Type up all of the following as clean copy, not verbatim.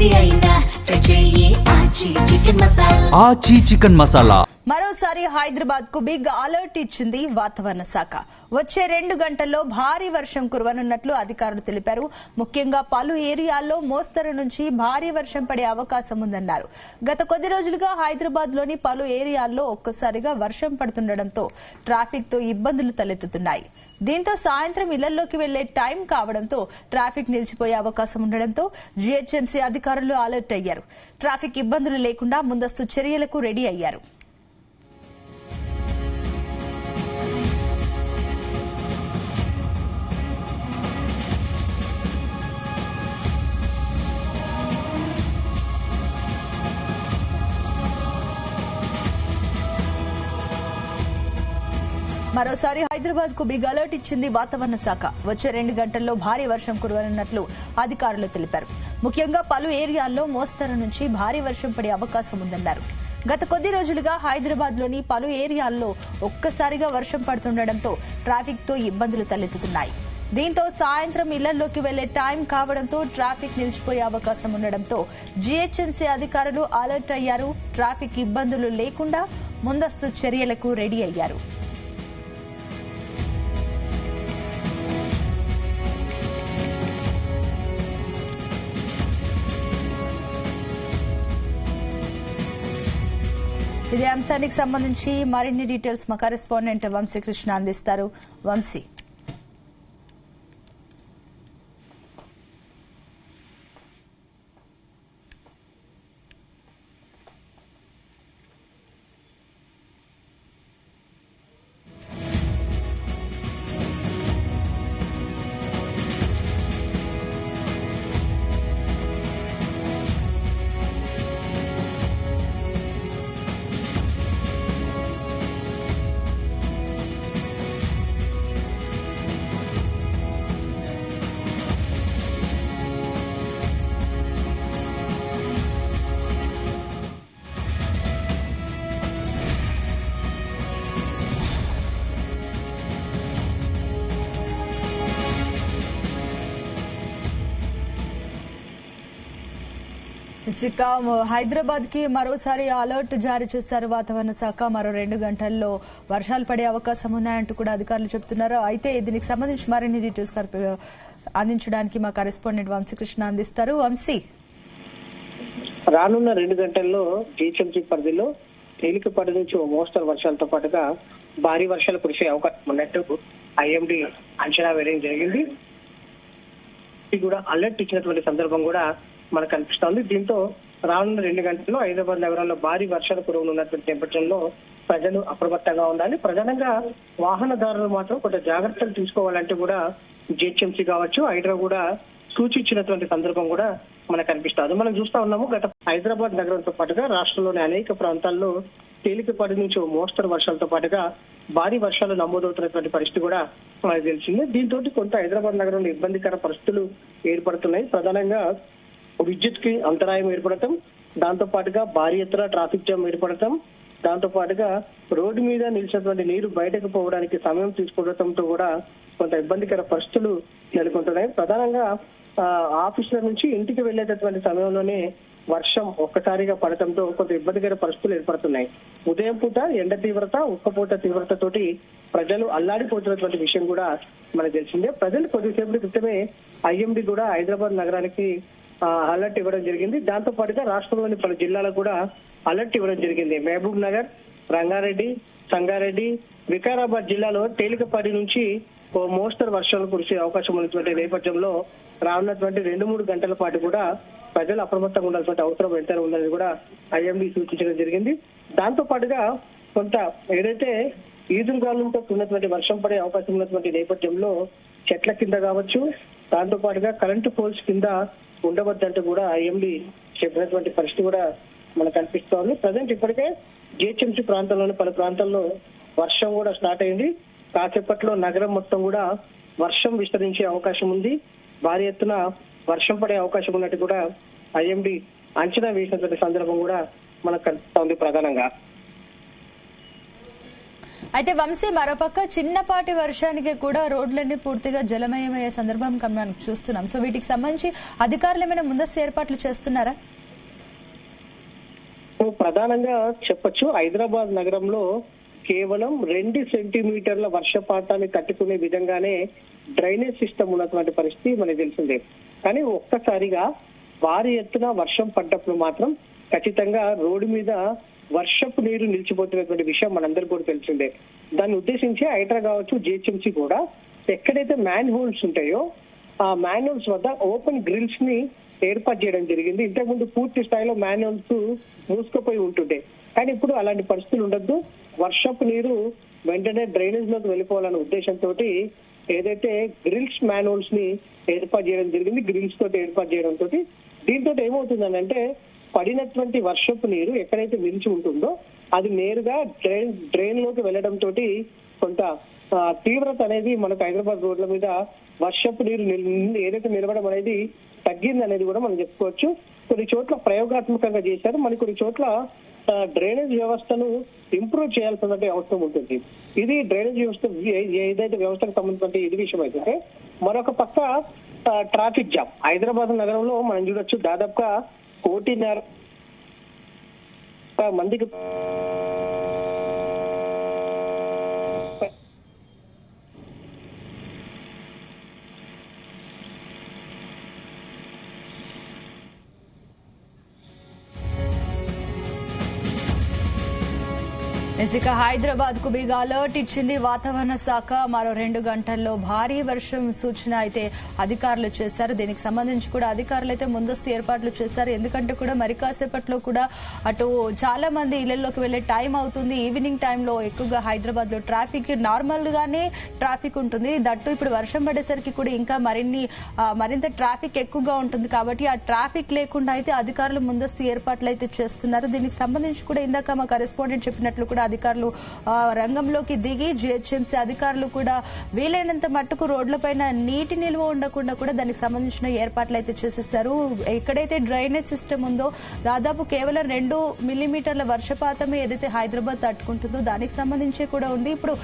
ఏది అయినా ట్రై చెయ్యి ఆచి చికెన్ మసాలా. ఆచి చికెన్ మసాలా. మరోసారి హైదరాబాద్ కు బిగ్ అలర్ట్ ఇచ్చింది వాతావరణ శాఖ. వచ్చే 2 గంటల్లో భారీ వర్షం కురవనున్నట్లు అధికారులు తెలిపారు. ముఖ్యంగా పలు ఏరియాల్లో మోస్తరు నుంచి భారీ వర్షం పడే అవకాశం ఉందన్నారు. గత కొద్ది రోజులుగా హైదరాబాద్ లోని పలు ఏరియాల్లో ఒక్కసారిగా వర్షం పడుతుండటంతో ట్రాఫిక్ తో ఇబ్బందులు తలెత్తుతున్నాయి. దీంతో సాయంత్రం ఇళ్లలోకి వెళ్లే టైం కావడంతో ట్రాఫిక్ నిలిచిపోయే అవకాశం ఉండడంతో జీహెచ్ఎంసీ అధికారులు అలర్ట్ అయ్యారు. ట్రాఫిక్ ఇబ్బందులు లేకుండా ముందస్తు చర్యలకు రెడీ అయ్యారు. మరోసారి హైదరాబాద్ కు బిగ్ అలర్ట్ ఇచ్చింది వాతావరణ శాఖ. వచ్చే 2 గంటల్లో భారీ వర్షం కురవనున్నట్లు అధికారులు తెలిపారు. ముఖ్యంగా పలు ఏరియాల్లో మోస్తరు నుంచి భారీ వర్షం పడే అవకాశం ఉందన్నారు. గత కొద్ది రోజులుగా హైదరాబాద్ లోని పలు ఏరియాల్లో ఒక్కసారిగా వర్షం పడుతుండటంతో ట్రాఫిక్ తో ఇబ్బందులు తలెత్తుతున్నాయి. దీంతో సాయంత్రం ఇళ్లలోకి వెళ్లే టైం కావడంతో ట్రాఫిక్ నిలిచిపోయే అవకాశం ఉండడంతో జీహెచ్ఎంసీ అధికారులు అలర్ట్ అయ్యారు. ట్రాఫిక్ ఇబ్బందులు లేకుండా ముందస్తు చర్యలకు రెడీ అయ్యారు. ఇదే అంశానికి సంబంధించి మరిన్ని డీటెయిల్స్ మా కరెస్పాండెంట్ వంశీకృష్ణ అందిస్తారు. వంశీ, హైదరాబాద్ కి మరోసారి అలర్ట్ జారీ చేస్తారు వాతావరణ శాఖ. మరో 2 గంటల్లో వర్షాలు పడే అవకాశం ఉన్నాయంటూ కూడా అధికారులు చెబుతున్నారు. అయితే దీనికి సంబంధించి మరిన్ని డీటెయిల్స్ అందించడానికి మా కరెస్పాండెంట్ వంశీకృష్ణ అందిస్తారు. వంశీ, రానున్న 2 గంటల్లో జీహెచ్ఎంసీ పరిధిలో తేలికపాటి నుంచి మోస్తరు వర్షాలతో పాటుగా భారీ వర్షాలు కురిసే అవకాశం ఉన్నట్టు ఐఎండీ అంచనా వేయడం జరిగింది. కూడా అలర్ట్ ఇచ్చినటువంటి సందర్భం కూడా మనకు కనిపిస్తోంది. దీంతో రానున్న 2 గంటల్లో హైదరాబాద్ నగరంలో భారీ వర్షాలు కురవనున్నటువంటి నేపథ్యంలో ప్రజలు అప్రమత్తంగా ఉండాలి. ప్రధానంగా వాహనదారులు మాత్రం కొంత జాగ్రత్తలు తీసుకోవాలంటే కూడా జీహెచ్ఎంసీ కావచ్చు, హైడ్రా కూడా సూచించినటువంటి సందర్భం కూడా మనకు కనిపిస్తుంది. మనం చూస్తా ఉన్నాము, గత హైదరాబాద్ నగరంతో పాటుగా రాష్ట్రంలోని అనేక ప్రాంతాల్లో తేలికపాటి నుంచి మోస్తరు వర్షాలతో పాటుగా భారీ వర్షాలు నమోదవుతున్నటువంటి పరిస్థితి కూడా మనకు తెలిసింది. దీంతో కొంత హైదరాబాద్ నగరంలో ఇబ్బందికర పరిస్థితులు ఏర్పడుతున్నాయి. ప్రధానంగా విద్యుత్ కి అంతరాయం ఏర్పడటం, దాంతో పాటుగా భారీ ఎత్తున ట్రాఫిక్ జామ్ ఏర్పడటం, దాంతో పాటుగా రోడ్డు మీద నిలిచినటువంటి నీరు బయటకు పోవడానికి సమయం తీసుకోవడంతో కూడా కొంత ఇబ్బందికర పరిస్థితులు నెలకొంటున్నాయి. ప్రధానంగా ఆఫీసుల నుంచి ఇంటికి వెళ్లేటటువంటి సమయంలోనే వర్షం ఒక్కసారిగా పడటంతో కొంత ఇబ్బందికర పరిస్థితులు ఏర్పడుతున్నాయి. ఉదయం పూట ఎండ తీవ్రత, ఉక్కపోత తీవ్రతతోటి ప్రజలు అల్లాడిపోతున్నటువంటి విషయం కూడా మనకు తెలిసిందే. ప్రజలు కొద్దిసేపటి క్రితమే ఐఎండీ కూడా హైదరాబాద్ నగరానికి అలర్ట్ ఇవ్వడం జరిగింది. దాంతో పాటుగా రాష్ట్రంలోని పలు జిల్లాలకు కూడా అలర్ట్ ఇవ్వడం జరిగింది. మహబూబ్ నగర్, రంగారెడ్డి, సంగారెడ్డి, వికారాబాద్ జిల్లాలో తేలికపాటి నుంచి మోస్తరు వర్షాలు కురిసే అవకాశం ఉన్నటువంటి నేపథ్యంలో రానున్నటువంటి 2-3 గంటల పాటు కూడా ప్రజలు అప్రమత్తంగా ఉండాల్సిన అవసరం ఎంతైనా ఉందని కూడా ఐఎండీ సూచించడం జరిగింది. దాంతో పాటుగా కొంత ఏదైతే ఈదురుగాలులతో ఉన్నటువంటి వర్షం పడే అవకాశం ఉన్నటువంటి నేపథ్యంలో చెట్ల కింద కావచ్చు, దాంతో పాటుగా కరెంటు పోల్స్ కింద ఉండవద్దంటూ కూడా ఐఎండీ చెప్పినటువంటి పరిస్థితి కూడా మనకు కనిపిస్తోంది. ప్రజెంట్ ఇప్పటికే జీహెచ్ఎంసీ ప్రాంతంలోని పలు ప్రాంతాల్లో వర్షం కూడా స్టార్ట్ అయింది. కాసేపట్లో నగరం మొత్తం కూడా వర్షం విస్తరించే అవకాశం ఉంది. భారీ ఎత్తున వర్షం పడే అవకాశం ఉన్నట్టు కూడా ఐఎండీ అంచనా వేసినటువంటి సందర్భం కూడా మనకు కనిపిస్తోంది. ప్రధానంగా అయితే వంశీ మరోపక్క చిన్నపాటి వర్షానికి కూడా రోడ్లన్నీ పూర్తిగా జలమయమయ్యే సందర్భం మనం చూస్తున్నాం. సో వీటికి సంబంధించి అధికారులు ఏమైనా ముందస్తు ఏర్పాట్లు చేస్తున్నారా? ప్రధానంగా చెప్పొచ్చు, హైదరాబాద్ నగరంలో కేవలం 2 సెంటీమీటర్ల వర్షపాతాన్ని తట్టుకునే విధంగానే డ్రైనేజ్ సిస్టమ్ ఉన్నటువంటి పరిస్థితి మనకి తెలిసిందే. కానీ ఒక్కసారిగా భారీ ఎత్తున వర్షం పడ్డప్పుడు మాత్రం ఖచ్చితంగా రోడ్డు మీద వర్షపు నీరు నిలిచిపోతున్నటువంటి విషయం మనందరికీ కూడా తెలిసిందే. దాన్ని ఉద్దేశించి హైడ్రా కావచ్చు, జిహెచ్ఎంసీ కూడా ఎక్కడైతే మ్యాన్ హోల్స్ ఉంటాయో ఆ మ్యాన్ హోల్స్ వద్ద ఓపెన్ గ్రిల్స్ ని ఏర్పాటు చేయడం జరిగింది. ఇంతకుముందు పూర్తి స్థాయిలో మ్యాన్ హోల్స్ మూసుకుపోయి ఉంటుండే, కానీ ఇప్పుడు అలాంటి పరిస్థితులు ఉండొద్దు. వర్షపు నీరు వెంటనే డ్రైనేజ్ లోకి వెళ్ళిపోవాలనే ఉద్దేశంతో ఏదైతే గ్రిల్స్ మ్యాన్ హోల్స్ ని ఏర్పాటు చేయడం జరిగింది. గ్రిల్స్ తోటి ఏర్పాటు చేయడంతో దీంతో ఏమవుతుందనంటే పడినటువంటి వర్షపు నీరు ఎక్కడైతే నిలిచి ఉంటుందో అది నేరుగా డ్రైన్ లోకి వెళ్లడం తోటి కొంత తీవ్రత అనేది మనకు హైదరాబాద్ రోడ్ల మీద వర్షపు నీరు ఏదైతే నిలవడం అనేది తగ్గింది అనేది కూడా మనం చెప్పుకోవచ్చు. కొన్ని చోట్ల ప్రయోగాత్మకంగా చేశారు, మరి కొన్ని చోట్ల డ్రైనేజ్ వ్యవస్థను ఇంప్రూవ్ చేయాల్సిన అవసరం ఉంటుంది. ఇది డ్రైనేజ్ వ్యవస్థ ఏదైతే వ్యవస్థకు సంబంధించిన ఇది విషయం అయితే, మరొక పక్క ట్రాఫిక్ జామ్ హైదరాబాద్ నగరంలో మనం చూడొచ్చు. దాదాపుగా 1.5 కోటి మందికి ఇక హైదరాబాద్ కు బిగ్ అలర్ట్ ఇచ్చింది వాతావరణ శాఖ. మరో 2 గంటల్లో భారీ వర్షం సూచన అయితే అధికారులు చేశారు. దీనికి సంబంధించి కూడా అధికారులు అయితే ముందస్తు ఏర్పాట్లు చేశారు. ఎందుకంటే కూడా మరి కాసేపట్లో కూడా అటు చాలా మంది ఇళ్లలోకి వెళ్లే టైం అవుతుంది. ఈవినింగ్ టైంలో ఎక్కువగా హైదరాబాద్ లో ట్రాఫిక్ నార్మల్ గానే ట్రాఫిక్ ఉంటుంది. దట్టు ఇప్పుడు వర్షం పడేసరికి కూడా ఇంకా మరింత ట్రాఫిక్ ఎక్కువగా ఉంటుంది. కాబట్టి ఆ ట్రాఫిక్ లేకుండా అయితే అధికారులు ముందస్తు ఏర్పాట్లు అయితే చేస్తున్నారు. దీనికి సంబంధించి కూడా ఇందాక మా కరెస్పాండెంట్ చెప్పినట్లు కూడా అధికారులు రంగంలోకి దిగి జిహెచ్ఎంసీ అధికారులు కూడా వీలైనంత మట్టుకు రోడ్లపైన నీటి నిల్వ ఉండకుండా కూడా దానికి సంబంధించిన ఏర్పాట్లు అయితే చేసేస్తారు. ఎక్కడైతే డ్రైనేజ్ సిస్టమ్ ఉందో దాదాపు కేవలం 2 మిల్లీమీటర్ల వర్షపాతమే ఏదైతే హైదరాబాద్ తట్టుకుంటుందో దానికి సంబంధించి కూడా ఉంది. ఇప్పుడు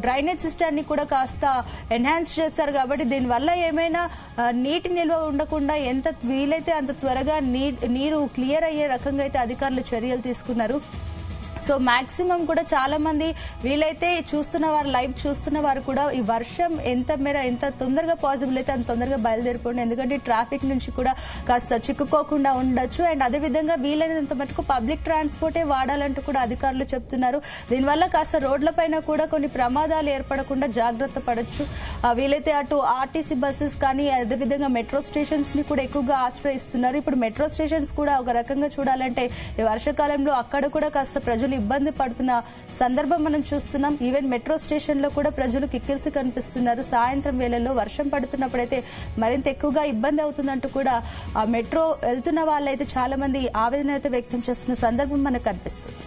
డ్రైనేజ్ సిస్టాన్ని కూడా కాస్త ఎన్హాన్స్ చేస్తారు కాబట్టి దీనివల్ల ఏమైనా నీటి నిల్వ ఉండకుండా ఎంత వీలైతే అంత త్వరగా నీరు క్లియర్ అయ్యే రకంగా అయితే అధికారులు చర్యలు తీసుకున్నారు. సో మాక్సిమం కూడా చాలా మంది వీలైతే లైవ్ చూస్తున్న వారు కూడా ఈ వర్షం ఎంత తొందరగా పాసిబుల్ అయితే అంత తొందరగా బయలుదేరిపోండి. ఎందుకంటే ట్రాఫిక్ నుంచి కూడా కాస్త చిక్కుకోకుండా ఉండొచ్చు. అండ్ అదేవిధంగా వీలైనంత మటుకు పబ్లిక్ ట్రాన్స్పోర్టే వాడాలంటూ కూడా అధికారులు చెప్తున్నారు. దీనివల్ల కాస్త రోడ్లపైన కూడా కొన్ని ప్రమాదాలు ఏర్పడకుండా జాగ్రత్త పడొచ్చు. వీలైతే అటు ఆర్టీసీ బస్సెస్ కానీ అదేవిధంగా మెట్రో స్టేషన్స్ ని కూడా ఎక్కువగా ఆశ్రయిస్తున్నారు. ఇప్పుడు మెట్రో స్టేషన్స్ కూడా ఒక రకంగా చూడాలంటే ఈ వర్షాకాలంలో అక్కడ కూడా కాస్త ప్రజలు ఇబ్బంది పడుతున్న సందర్భం మనం చూస్తున్నాం. ఈవెన్ మెట్రో స్టేషన్ లో కూడా ప్రజలు కిక్కిరిసి కనిపిస్తున్నారు. సాయంత్రం వేళల్లో వర్షం పడుతున్నప్పుడైతే మరింత ఎక్కువగా ఇబ్బంది అవుతుందంటూ కూడా మెట్రో వెళ్తున్న వాళ్ళైతే చాలా మంది ఆవేదన అయితే వ్యక్తం చేస్తున్న సందర్భం మనకు కనిపిస్తుంది.